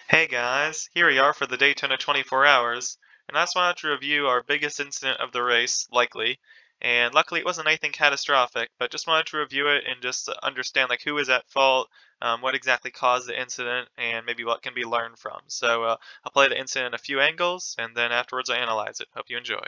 Hey guys, here we are for the Daytona 24 hours, and I just wanted to review our biggest incident of the race, likely. And luckily it wasn't anything catastrophic, but just wanted to review it and just understand like who was at fault, what exactly caused the incident, and maybe what can be learned from. So I'll play the incident in a few angles, and then afterwards I analyze it. Hope you enjoy.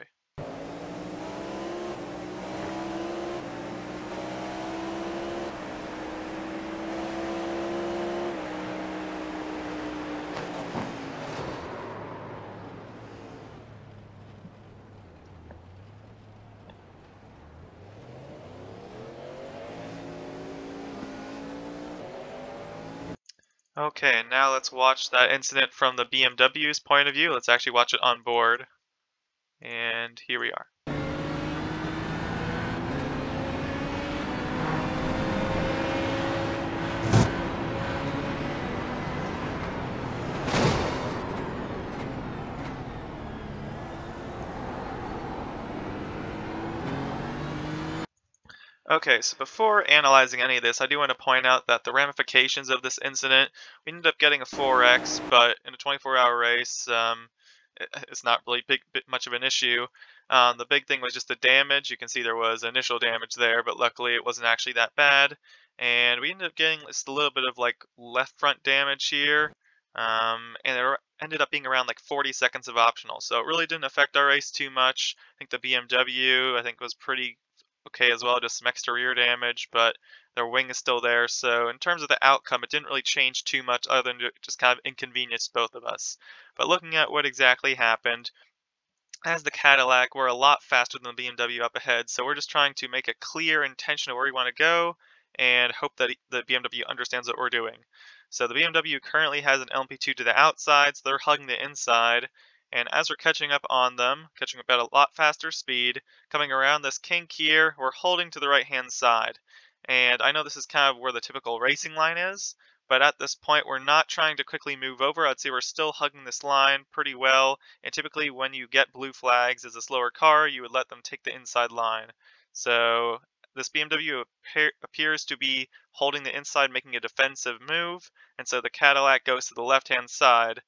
Okay, now let's watch that incident from the BMW's point of view. Let's actually watch it on board, and here we are. Okay, so before analyzing any of this, I do want to point out that the ramifications of this incident, we ended up getting a 4x, but in a 24-hour race, it's not really much of an issue. The big thing was just the damage. You can see there was initial damage there, but luckily it wasn't actually that bad. And we ended up getting just a little bit of like left front damage here, and there ended up being around like 40 seconds of optional. So it really didn't affect our race too much. I think the BMW, was pretty okay as well, just some extra rear damage, but their wing is still there. So in terms of the outcome, it didn't really change too much other than just kind of inconvenience both of us. But looking at what exactly happened, as the Cadillac, we're a lot faster than the BMW up ahead, so we're just trying to make a clear intention of where we want to go and hope that the BMW understands what we're doing. So the BMW currently has an LMP2 to the outside, so they're hugging the inside. And as we're catching up on them, catching up at a lot faster speed, coming around this kink here, we're holding to the right-hand side. And I know this is kind of where the typical racing line is, but at this point we're not trying to quickly move over. I'd say we're still hugging this line pretty well, and typically when you get blue flags as a slower car, you would let them take the inside line. So this BMW appears to be holding the inside, making a defensive move, and so the Cadillac goes to the left-hand side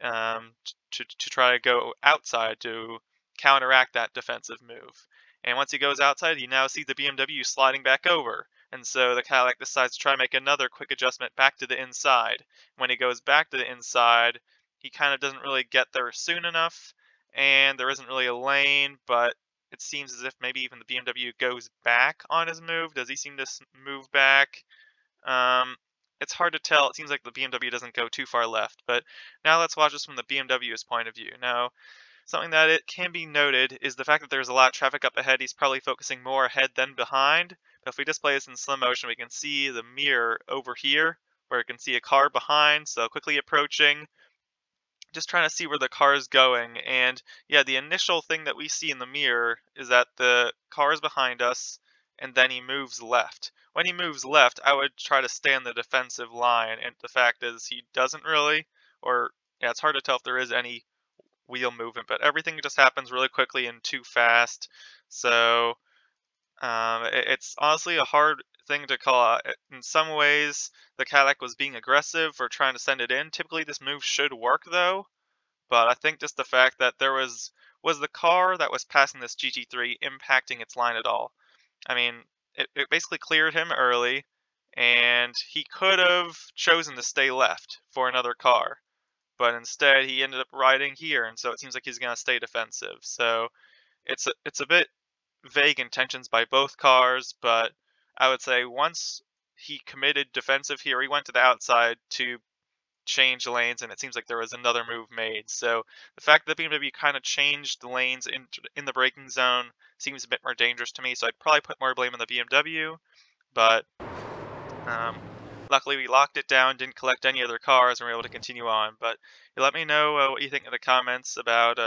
to try to go outside to counteract that defensive move. And once he goes outside, you now see the BMW sliding back over. And so the Cadillac decides to try to make another quick adjustment back to the inside. When he goes back to the inside, he kind of doesn't really get there soon enough, and there isn't really a lane, but it seems as if maybe even the BMW goes back on his move. Does he seem to move back? Um, it's hard to tell. It seems like the BMW doesn't go too far left, but now let's watch this from the BMW's point of view. Now, something that it can be noted is the fact that there's a lot of traffic up ahead. He's probably focusing more ahead than behind. But if we display this in slow motion, we can see the mirror over here, where you can see a car behind, so quickly approaching, just trying to see where the car is going. And yeah, the initial thing that we see in the mirror is that the car is behind us, and then he moves left. When he moves left, I would try to stay on the defensive line, and the fact is he doesn't really, or yeah, it's hard to tell if there is any wheel movement, but everything just happens really quickly and too fast. So it's honestly a hard thing to call out. In some ways, the Cadillac was being aggressive for trying to send it in. Typically, this move should work though, but I think just the fact that there was the car that was passing this GT3 impacting its line at all. I mean, it basically cleared him early, and he could have chosen to stay left for another car, but instead he ended up riding here, and so it seems like he's going to stay defensive. So it's a bit vague intentions by both cars, but I would say once he committed defensive here, he went to the outside to change lanes, and it seems like there was another move made. So the fact that BMW kind of changed the lanes in the braking zone seems a bit more dangerous to me. So I'd probably put more blame on the BMW, but um, luckily we locked it down, didn't collect any other cars, and were able to continue on. But you let me know what you think in the comments about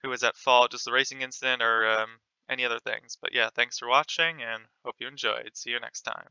who was at fault, just the racing incident or any other things. But yeah, thanks for watching, and hope you enjoyed. See you next time.